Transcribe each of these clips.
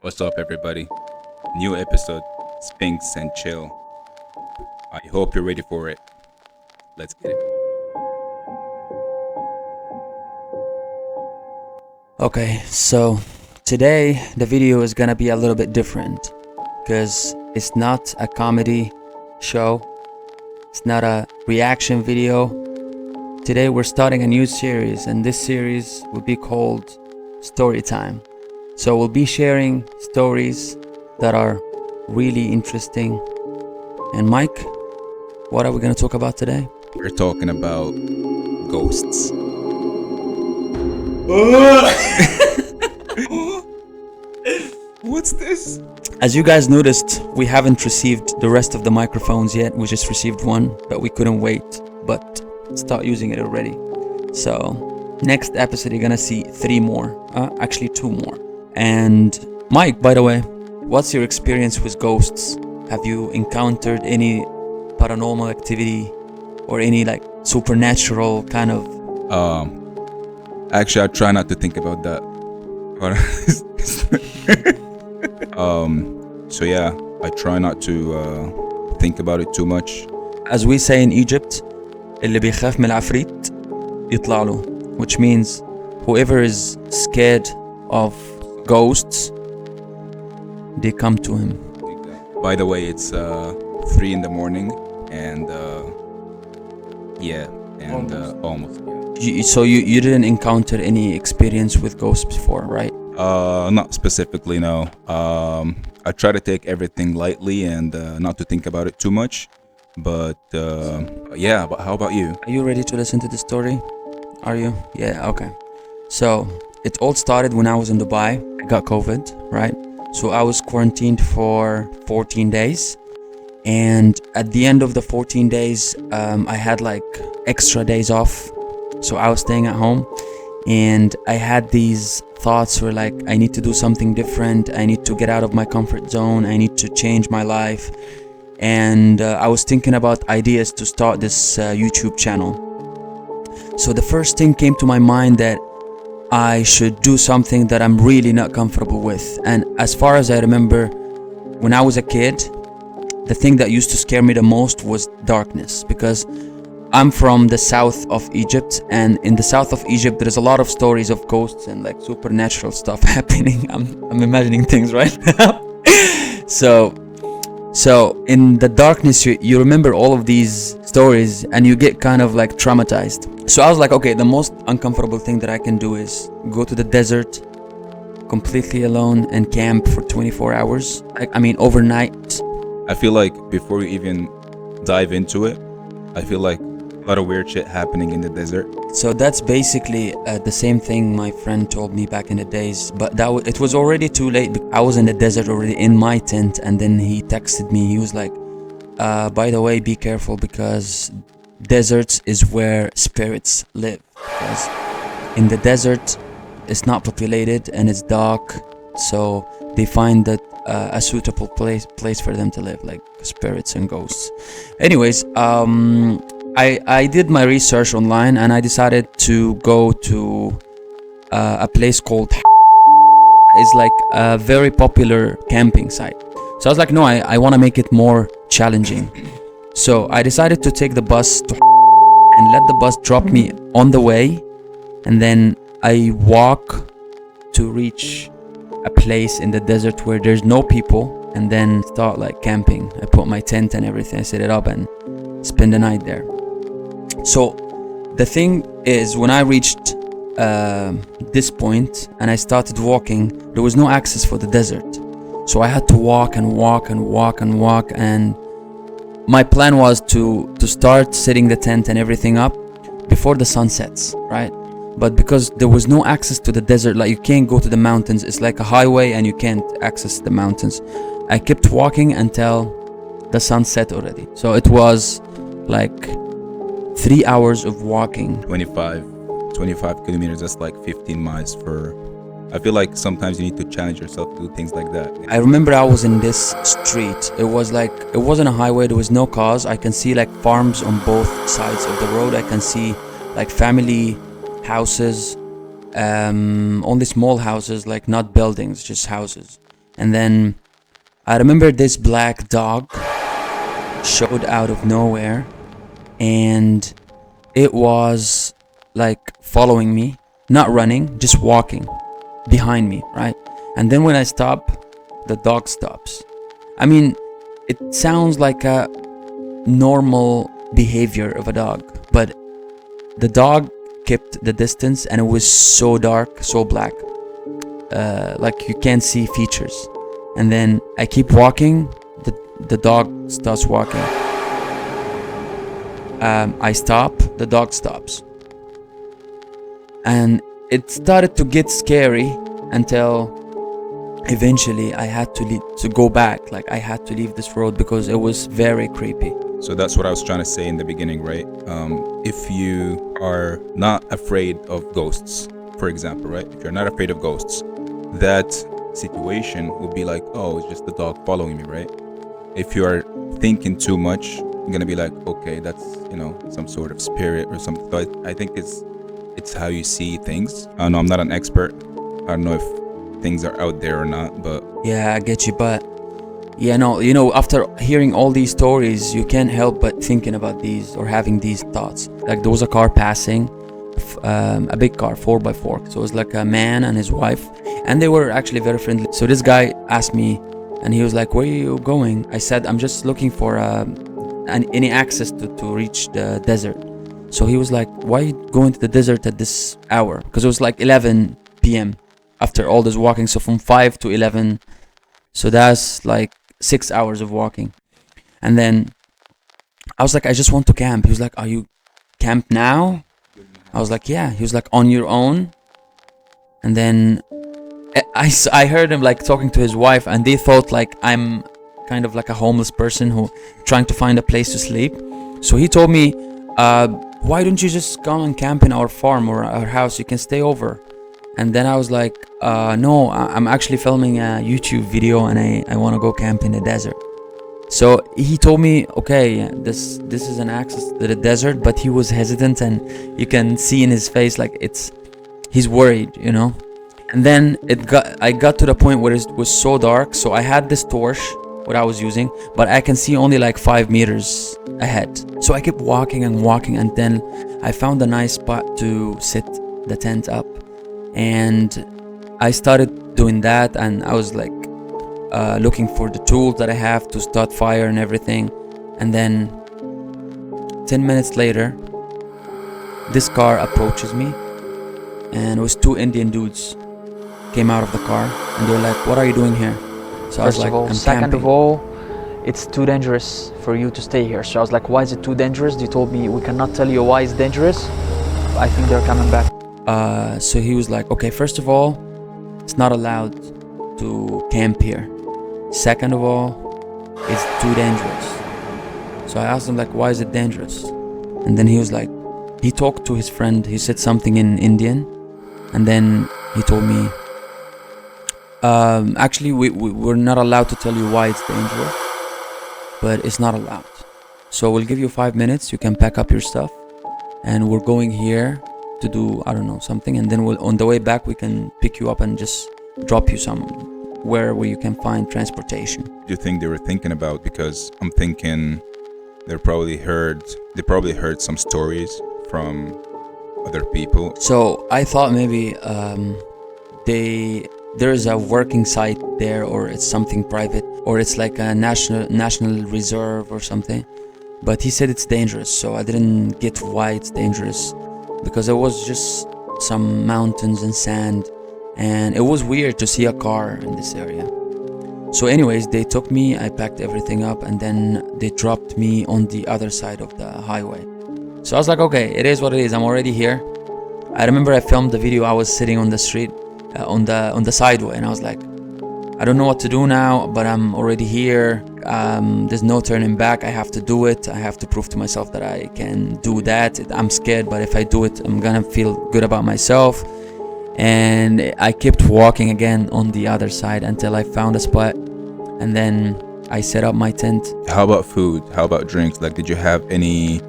What's up, everybody? New episode, Spinks and Chill. I hope you're ready for it. Let's get it. Okay, so today the video is gonna be a little bit different because it's not a comedy show, it's not a reaction video. Today we're starting a new series, and this series will be called Story Time. So we'll be sharing stories that are really interesting. And Mike, what are we gonna talk about today? We're talking about ghosts. What's this? As you guys noticed, we haven't received the rest of the microphones yet. We just received one, but we couldn't wait but start using it already. So next episode you're gonna see 3 more, actually 2 more. And Mike, by the way, what's your experience with ghosts? Have you encountered any paranormal activity or any like supernatural kind of? Actually, I try not to think about that. So yeah, I try not to think about it too much. As we say in Egypt, اللي بيخاف من العفريت يطلع له, which means whoever is scared of ghosts, they come to him. By the way, it's 3 in the morning, and almost. So you didn't encounter any experience with ghosts before, right? Not specifically, no. I try to take everything lightly and not to think about it too much. But yeah, but how about you? Are you ready to listen to the story? Are you? Yeah, okay. So it all started when I was in Dubai. I got COVID, right? So I was quarantined for 14 days. And at the end of the 14 days, I had like extra days off. So I was staying at home. And I had these thoughts where like, I need to do something different. I need to get out of my comfort zone. I need to change my life. And I was thinking about ideas to start this YouTube channel. So the first thing came to my mind that I should do something that I'm really not comfortable with. And as far as I remember, when I was a kid, the thing that used to scare me the most was darkness, because I'm from the south of Egypt, and in the south of Egypt there's a lot of stories of ghosts and like supernatural stuff happening. I'm imagining things right now. So in the darkness you remember all of these stories and you get kind of like traumatized. So I was like, okay, the most uncomfortable thing that I can do is go to the desert completely alone and camp for 24 hours. Overnight. I feel like before you even dive into it, I feel like a lot of weird shit happening in the desert. So that's basically the same thing my friend told me back in the days, but it was already too late. I was in the desert already in my tent, and then he texted me. He was like, by the way, be careful, because deserts is where spirits live, because in the desert it's not populated and it's dark, so they find that a suitable place for them to live, like spirits and ghosts. Anyways, I did my research online and I decided to go to a place called it's like a very popular camping site. So I was like, no, I want to make it more challenging. So I decided to take the bus to and let the bus drop me on the way, and then I walk to reach a place in the desert where there's no people, and then start like camping. I put my tent and everything, I set it up and spend the night there. So the thing is, when I reached this point and I started walking, there was no access for the desert. So I had to walk and walk and walk and walk, and my plan was to start setting the tent and everything up before the sun sets, right? But because there was no access to the desert, like you can't go to the mountains, it's like a highway and you can't access the mountains, I kept walking until the sun set already. So it was like 3 hours of walking. 25 kilometers, that's like 15 miles for... I feel like sometimes you need to challenge yourself to do things like that. I remember I was in this street. It wasn't a highway, there was no cars. I can see like farms on both sides of the road. I can see like family houses, only small houses, like not buildings, just houses. And then I remember this black dog showed out of nowhere, and it was like following me, not running, just walking behind me, right? And then when I stop, the dog stops. I mean, it sounds like a normal behavior of a dog, but the dog kept the distance, and it was so dark, so black, like you can't see features. And then I keep walking, the dog starts walking. I stop, the dog stops. And it started to get scary until eventually I had to go back. Like I had to leave this road because it was very creepy. So that's what I was trying to say in the beginning, right? If you are not afraid of ghosts, for example, right? If you're not afraid of ghosts, that situation will be like, oh, it's just the dog following me, right? If you are thinking too much, you're gonna be like, okay, that's, you know, some sort of spirit or something. So I think it's how you see things. I know I'm not an expert. I don't know if things are out there or not, but Yeah, I get you, but yeah, no, you know, after hearing all these stories, you can't help but thinking about these or having these thoughts. Like there was a car passing, a big car, 4x4. So it was like a man and his wife, and they were actually very friendly. So this guy asked me, and he was like, "Where are you going?" I said, "I'm just looking for any access to reach the desert." So he was like, "Why are you going to the desert at this hour?" Because it was like 11 p.m. after all this walking. So from 5 to 11, so that's like 6 hours of walking. And then I was like, "I just want to camp." He was like, "Are you camp now?" I was like, "Yeah." He was like, "On your own?" And then I heard him like talking to his wife, and they thought like I'm kind of like a homeless person who trying to find a place to sleep. So he told me, "Why don't you just come and camp in our farm or our house? You can stay over." And then I was like, "No, I'm actually filming a YouTube video, and I want to go camp in the desert." So he told me, "Okay, this is an access to the desert," but he was hesitant, and you can see in his face like he's worried, you know. And then I got to the point where it was so dark, so I had this torch, what I was using, but I can see only like 5 meters ahead. So I kept walking and walking, and then I found a nice spot to set the tent up, and I started doing that, and I was like looking for the tools that I have to start fire and everything. And then 10 minutes later, this car approaches me, and it was 2 Indian dudes came out of the car, and they were like, "What are you doing here?" So I was First like, of all, "I'm second camping." of all, it's too dangerous for you to stay here. So I was like, "Why is it too dangerous?" They told me, "We cannot tell you why it's dangerous. I think they're coming back." So he was like, "Okay, first of all, it's not allowed to camp here. Second of all, it's too dangerous." So I asked him like, "Why is it dangerous?" And then he was like, he talked to his friend. He said something in Indian, and then he told me, "Actually, we're not allowed to tell you why it's dangerous, but it's not allowed. So we'll give you 5 minutes. You can pack up your stuff, and we're going here to do, I don't know, something, and then on the way back we can pick you up and just drop you somewhere where you can find transportation." what do you think they were thinking about? Because I'm thinking they probably heard some stories from other people. So I thought maybe there's a working site there, or it's something private, or it's like a national reserve or something. But he said it's dangerous, so I didn't get why it's dangerous, because it was just some mountains and sand, and it was weird to see a car in this area. So anyways, they took me, I packed everything up, and then they dropped me on the other side of the highway. So I was like, okay, it is what it is, I'm already here. I remember I filmed the video, I was sitting on the street, on the sideway, and I was like, I don't know what to do now, but I'm already here. There's no turning back. I have to do it. I have to prove to myself that I can do that. I'm scared, but if I do it, I'm gonna feel good about myself. And I kept walking again on the other side until I found a spot, and then I set up my tent. How about food? How about drinks? Like, did you have any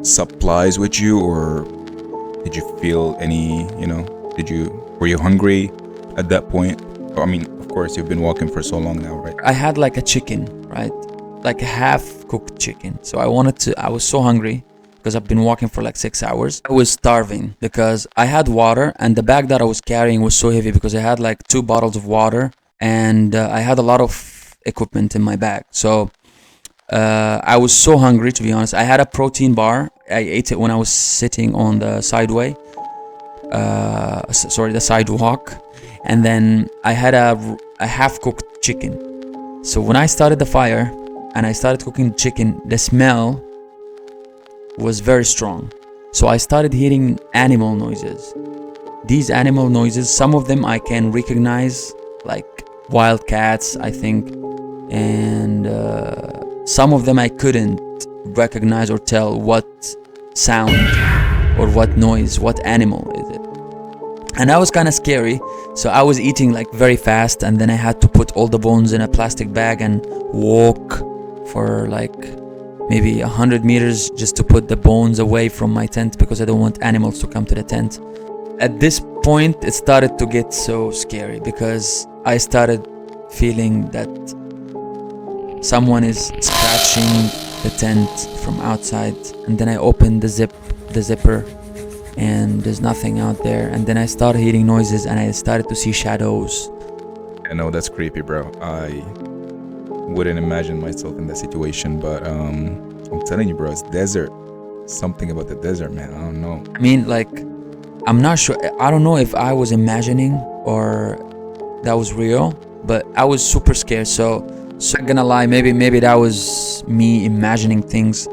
supplies with you, or did you feel any, were you hungry at that point? I mean, of course, you've been walking for so long now, right? I had like a chicken, right? Like a half-cooked chicken. So I was so hungry because I've been walking for like 6 hours. I was starving because I had water, and the bag that I was carrying was so heavy because I had like 2 bottles of water, and I had a lot of equipment in my bag. So I was so hungry, to be honest. I had a protein bar. I ate it when I was sitting on the the sidewalk, and then I had a half-cooked chicken. So when I started the fire and I started cooking the chicken, the smell was very strong. So I started hearing animal noises. These animal noises, some of them I can recognize, like wild cats, I think, and some of them I couldn't recognize or tell what sound or what noise, what animal is it. And that was kind of scary. So I was eating like very fast, and then I had to put all the bones in a plastic bag and walk for like maybe 100 meters just to put the bones away from my tent because I don't want animals to come to the tent. At this point, it started to get so scary because I started feeling that someone is scratching the tent from outside, and then I opened the zipper, and there's nothing out there, and then I started hearing noises and I started to see shadows. I know that's creepy, bro. I wouldn't imagine myself in that situation, but I'm telling you, bro, it's desert. Something about the desert, man. I don't know. I mean, like, I'm not sure. I don't know if I was imagining or that was real, but I was super scared. So I'm gonna lie, maybe that was me imagining things.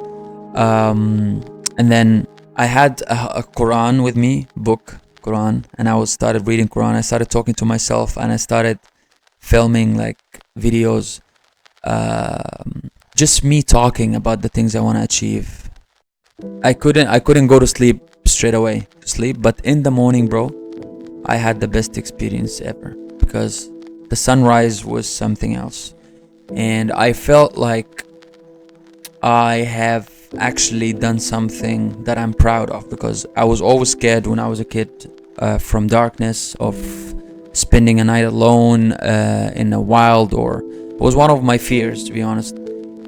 And then I had a Quran with me, book Quran, and I started reading Quran. I started talking to myself, and I started filming like videos, just me talking about the things I want to achieve. I couldn't go to sleep straight away but in the morning, bro, I had the best experience ever because the sunrise was something else, and I felt like I have actually done something that I'm proud of, because I was always scared when I was a kid from darkness, of spending a night alone in the wild, or it was one of my fears, to be honest.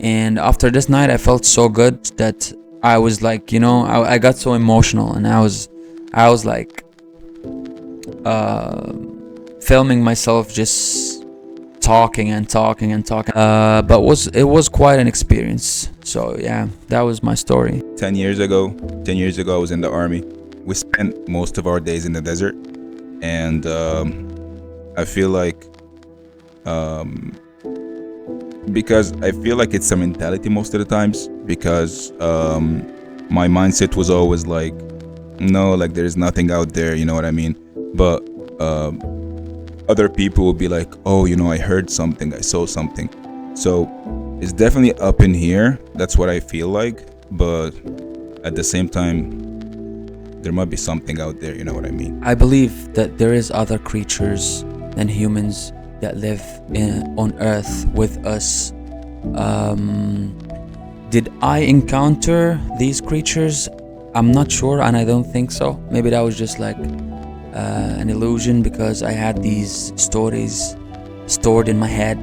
And after this night I felt so good that I was like, I got so emotional, and I was like filming myself just talking and talking. But it was quite an experience. So yeah, that was my story. 10 years ago I was in the army. We spent most of our days in the desert, and I feel like because I feel like it's a mentality most of the times, because my mindset was always like, no, like there's nothing out there, you know what I mean? But other people will be like, oh, I heard something, I saw something. So it's definitely up in here, that's what I feel like, but at the same time there might be something out there, you know what I mean? I believe that there is other creatures than humans that live on Earth with us. Did I encounter these creatures? I'm not sure, and I don't think so. Maybe that was just like an illusion, because I had these stories stored in my head.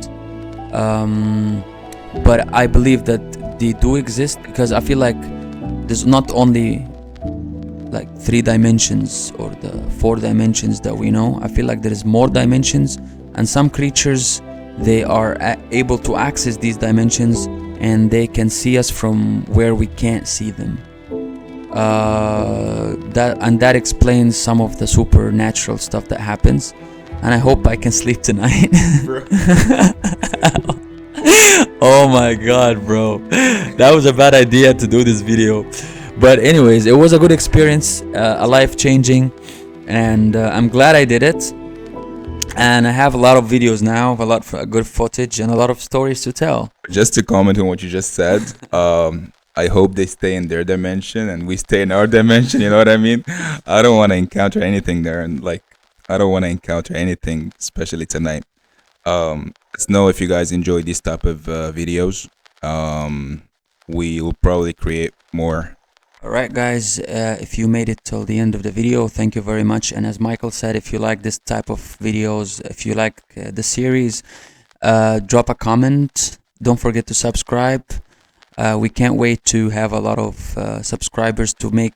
But I believe that they do exist, because I feel like there's not only like 3 dimensions or the 4 dimensions that we know. I feel like there is more dimensions, and some creatures, they are able to access these dimensions, and they can see us from where we can't see them. That explains some of the supernatural stuff that happens, and I hope I can sleep tonight. Oh my god, bro, that was a bad idea to do this video. But anyways, it was a good experience, a life-changing, and I'm glad I did it. And I have a lot of videos now, a lot of good footage, and a lot of stories to tell. Just to comment on what you just said, I hope they stay in their dimension and we stay in our dimension, you know what I mean? I don't want to encounter anything there, and like, I don't want to encounter anything, especially tonight. Let's know if you guys enjoy these type of videos. We will probably create more Alright guys, if you made it till the end of the video, thank you very much. And as Michael said, if you like this type of videos, if you like the series, drop a comment. Don't forget to subscribe. We can't wait to have a lot of subscribers to make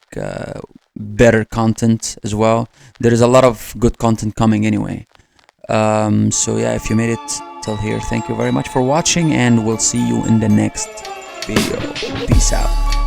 better content as well. There is a lot of good content coming anyway. So yeah, if you made it till here, thank you very much for watching, and we'll see you in the next video. Peace out.